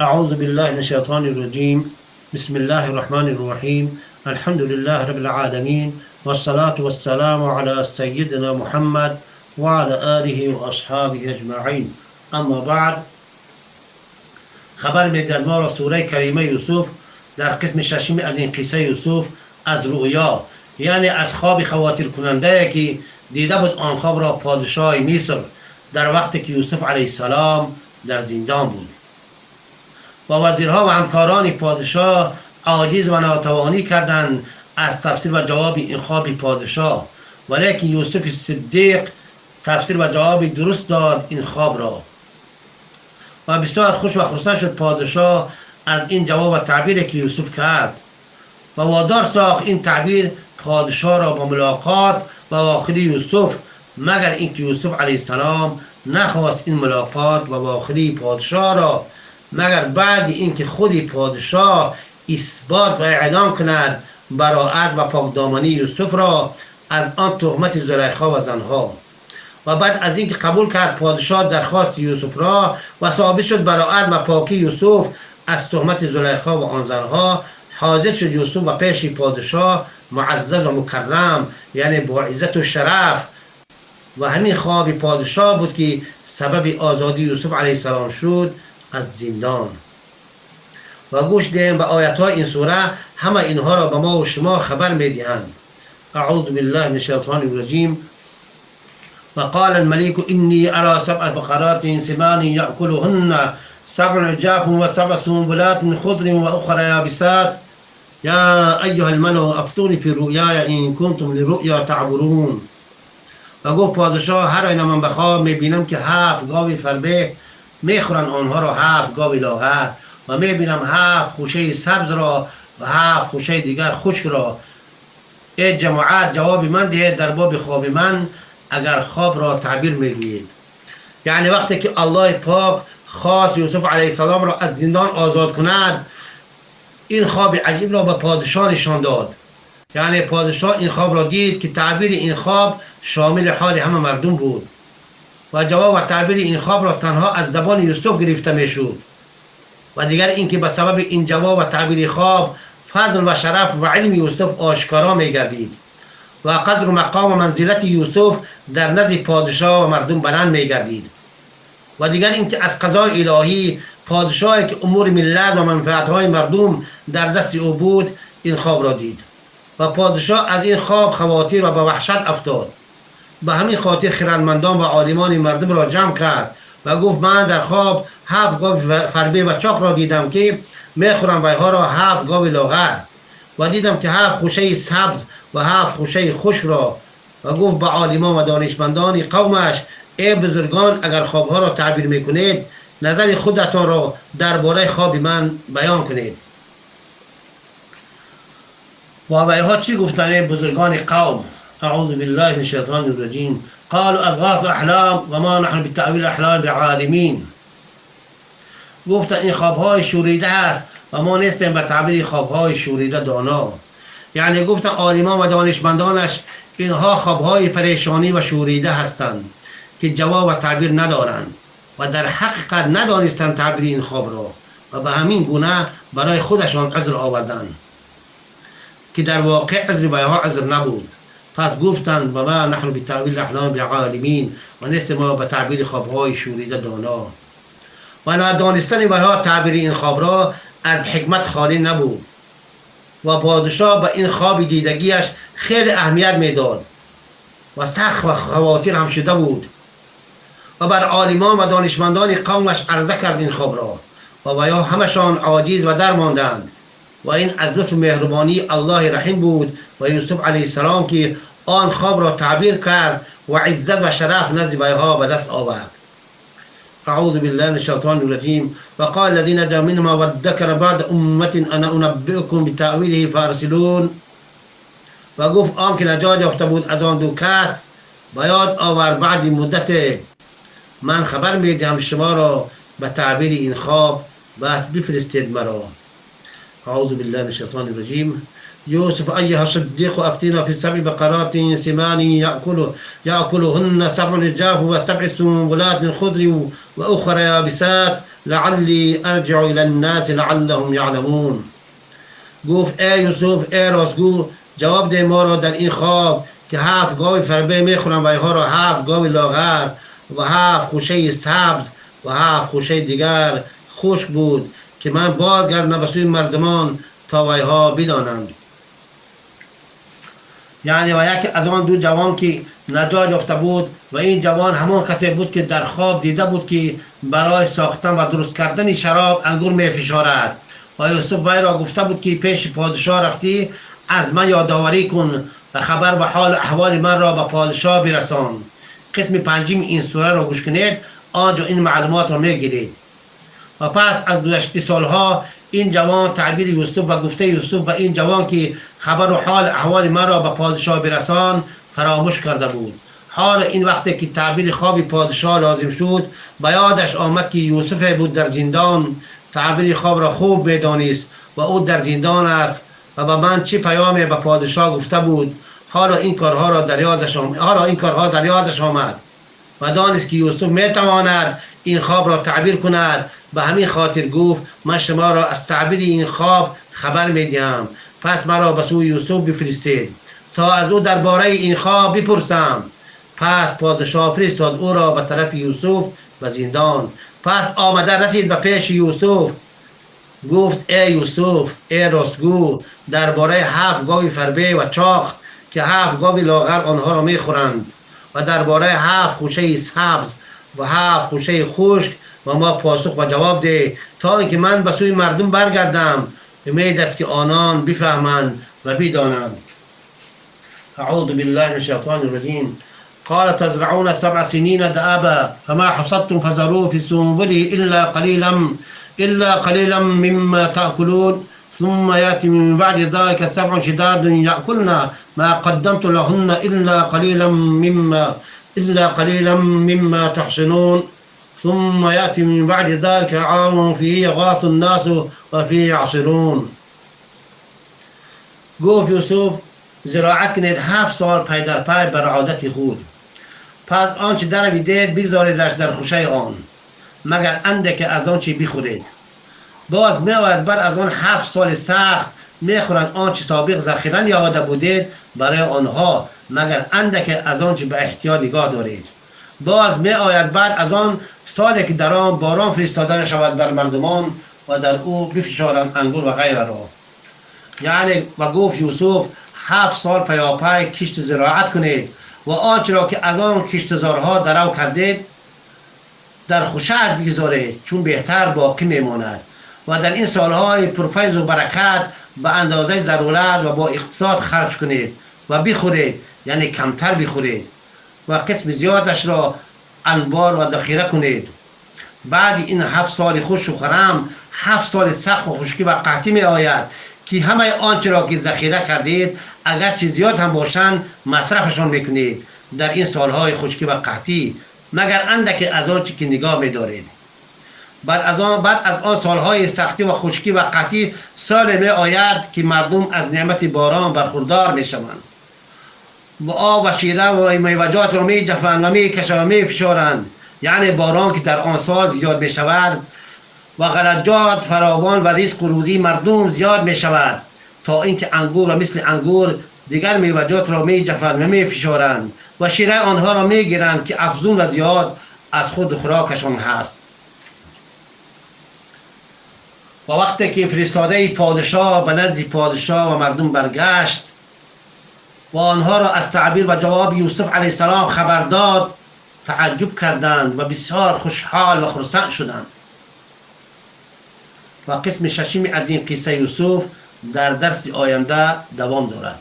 أعوذ بالله من الشيطان الرجيم. بسم الله الرحمن الرحيم. الحمد لله رب العالمين، والصلاة والسلام على سيدنا محمد وعلى آله وأصحابه أجمعين. اما بعد، خبر میدهد ما را سوره کریمه یوسف در قسم ششم از این قصه یوسف از رؤیا، یعنی از خواب خواطر کننده که دیده بود، آن خواب را پادشاه مصر در وقتی که یوسف علیه السلام در زندان بود و وزیرها و همکاران پادشاه عاجز و ناتوانی کردند از تفسیر و جواب این خواب پادشاه، ولیکن یوسف صدیق تفسیر و جواب درست داد این خواب را و بسیار خوش و خرسند شد پادشاه از این جواب و تعبیری که یوسف کرد و وادار ساخت این تعبیر پادشاه را با ملاقات و آخری یوسف، مگر اینکه یوسف علیه السلام نخواست این ملاقات و آخری پادشاه را مگر بعد اینکه خودی پادشاه اثبات و اعلام کند براءت و پاکدامنی یوسف را از آن تهمت زلیخا و زنها، و بعد از اینکه قبول کرد پادشاه درخواست یوسف را و ثابت شد براءت و پاکی یوسف از تهمت زلیخا و آن زنها، حاضر شد یوسف و پیش پادشاه معزز و مکرم، یعنی با عزت و شرف. و همین خواب پادشاه بود که سبب آزادی یوسف علیه السلام شد از زندان. و گوش دهیم به آیات های این سوره، همه اینها را به ما و شما خبر می دهند. اعوذ بالله من الشیطان الرجیم. وقال الملك إني أرى 7 بقرات سمان يأكلهن 7 عجاف و7 سنبلات خضر وأخرى يابسات يا أيها الملأ أفتوني في رؤياي إن كنتم لرؤيا تعبرون. و گفت پادشاه، هر اینا من بخواب میبینم که 7 گاوی فربه میخورن آنها را 7 گاوی لاغر، و میبینم 7 خوشه سبز را و 7 خوشه دیگر خشک را. ای جماعت جواب من دهید در باب خواب من اگر خواب را تعبیر میگویید. یعنی وقتی که الله پاک خواست یوسف علیه السلام را از زندان آزاد کند، این خواب عجیب را به پادشاه نشان داد. یعنی پادشاه این خواب را دید که تعبیر این خواب شامل حال همه مردم بود و جواب و تعبیر این خواب را تنها از زبان یوسف گرفته میشد. و دیگر اینکه به سبب این جواب و تعبیر خواب فضل و شرف و علم یوسف آشکارا میگردید و قدر و مقام و منزلت یوسف در نزد پادشاه و مردم بلند میگردید. و دیگر اینکه از قضای الهی پادشاهی که امور ملت و منفعت‌های مردم در دست او بود این خواب را دید و پادشاه از این خواب خواطر و به وحشت افتاد. به همین خاطر خردمندان و عالمان مردم را جمع کرد و گفت من در خواب 7 گاو فربه و چاق را دیدم که میخورم و اینها را 7 گاو لاغر، و دیدم که 7 خوشه سبز و 7 خوشه خشک را. و گفت به عالمان و دانشمندان قومش، ای بزرگان، اگر خوابها را تعبیر میکنید نظر خودتان را درباره خواب من بیان کنید. و اینها چی گفتند بزرگان قوم؟ اعوذ بالله من الشیطان الرجیم. قالوا اضغاث احلام و ما نحن بتأویل احلام بعالمین. گفتند این خوابهای شوریده است و ما نیستیم به تعبیر خوابهای شوریده دانا. یعنی گفتند عالمان و دانشمندانش اینها خوابهای پریشانی و شوریده هستند که جواب و تعبیر ندارند و در حقیقت ندانستند تعبیر این خواب را و به همین گونه برای خودشان عذر آوردند که در واقع عذر به ها عذر نبود. پس گفتند و ما نحن بتأویل احلام بعالمین، و نیست ما به تعبیر خوابهای شوریده دانا. و ندانستن به ها تعبیر این خواب را از حکمت خالی نبود و پادشاه به این خواب دیدگیش خیلی اهمیت میداد و سخت و خواطر هم شده بود و بر عالمان و دانشمندان قومش عرضه کرد این خواب را و بیا همشان عاجز و درماندند. و این از لطف مهربانی الله رحیم بود و یوسف علیه السلام که آن خواب را تعبیر کرد و عزت و شرف نزد ویها به دست آورد. اعوذ بالله من الشیطان الرجیم. وقال الذين نجا منهما وادكر بعد امة انا انبئكم بتأویله فارسلون. و گفت آن که نجات یافته بود از آن 2 کس به یاد آور بعد مدت من خبر میدهم شما را به تعبیر این خواب، بس بفرستید مرا. اعوذ بالله من الشیطان الرجیم. يوسف أيها الصديق أفتنا في 7 بقرات سمان يأكلهن 7 عجاف و7 سنبلات خضر وأخرى يابسات لعلی ارجع الى الناس لعلهم یعلمون. گفت ای یوسف ای راستگو، جواب ده ما را در این خواب که 7 گاو فربه میخورن و اینها را 7 گاو لاغر و 7 خوشه سبز و 7 خوشه دیگر خشک بود که من بازگردم به سوی مردمان تا ویها بدانند. یعنی و یکی از آن 2 جوان که نجات یافته بود و این جوان همان کسی بود که در خواب دیده بود که برای ساختن و درست کردن شراب انگور می فشارد و یوسف وی را گفته بود که پیش پادشاه رفتی از من یادآوری کن و خبر به حال احوال من را به پادشاه برسان. قسم 5 این سوره را گوش کنید، آنجا این معلومات را میگیرید. و پس از گذشته سالها این جوان تعبیر یوسف و گفته یوسف به این جوان که خبر و حال احوال من را به پادشاه برسان فراموش کرده بود. حال این وقتی که تعبیر خواب پادشاه لازم شد به یادش آمد که یوسف بود در زندان، تعبیر خواب را خوب میدانست و او در زندان است و به من چه پیامی به پادشاه گفته بود. حالا این کارها در یادش آمد و دانست که یوسف میتواند این خواب را تعبیر کند. به همین خاطر گفت من شما را از تعبیر این خواب خبر میدهم، پس مرا به سوی یوسف بفرستید تا از او درباره این خواب بپرسم. پس پادشاه فرستاد او را به طرف یوسف و زندان. پس آمده رسید به پیش یوسف، گفت ای یوسف ای راستگو، درباره 7 گاو فربه و چاق که 7 گاو لاغر آنها را میخورند و درباره 7 خوشه سبز و 7 خوشه خشک و ما پاسخ و جواب ده تا اینکه من به سوی مردم برگردم. امید است که آنان بفهمند و بدانند. اعوذ بالله من الشیطان الرجیم. قال تزرعون 7 سنين دأبا فما حصدتم فذروه في سنبله إلا قليلا مما تأكلون ثم يأتي من بعد ذلك 7 شداد يأكلن ما قدمت لهن إلا قليلا مما تحصنون ثم يأتي من بعد ذلك عام فيه يغاث الناس وفيه يعصرون. گفت یوسف زراعت کنید 7 سال پی در پی بر عادت خود، پس آنچه درویدید بگذاریدش در خوشه آن مگر اندک از آنچه بخورید. باز می آید بر از آن 7 سال سخت میخورند آنچه سابق ذخیره نهاده بودید برای آنها مگر اندک از آنچه به احتیاط نگاه دارید. باز می آید بعد از آن سالی که در آن باران فرستاده شود بر مردمان و در او بفشارند انگور و غیره را. یعنی و گفت یوسف 7 سال پیاپی کشت زراعت کنید و آنچه را که از آن کشتزارها درو کردید در خوشه‌اش بگذارید چون بهتر باقی میماند و در این سالهای پرفیض و برکت به اندازه ضرورت و با اقتصاد خرج کنید و بخورید، یعنی کمتر بخورید و قسم زیادش را انبار و ذخیره کنید. بعد این 7 سال خوش و خرم 7 سال سخت و خشکی و قحطی می آید که همه آنچه را که ذخیره کردید اگرچه زیاد هم باشند مصرفشان میکنید در این سالهای خشکی و قحطی مگر اندک از آنچه که نگاه میدارید. بعد از آن سالهای سختی و خشکی و قحطی سال می آید که مردم از نعمت باران برخوردار می شوند و آب و شیره و میوجات را می جفند و می کشند و می فشارند، یعنی باران که در آن سال زیاد می شود و غلجات فراوان و رزق و روزی مردم زیاد می شود تا اینکه انگور و مثل انگور دیگر میوجات را می جفند و می فشارند و شیره آنها را می گیرند که افزون و زیاد از خود خوراکشان هست. و وقتی که فرستاده پادشاه به نزد پادشاه و مردم برگشت و آنها را از تعبیر و جواب یوسف علیه السلام خبر داد تعجب کردند و بسیار خوشحال و خرسند شدند. و قسم 6 از این قصه یوسف در درس آینده دوام دارد.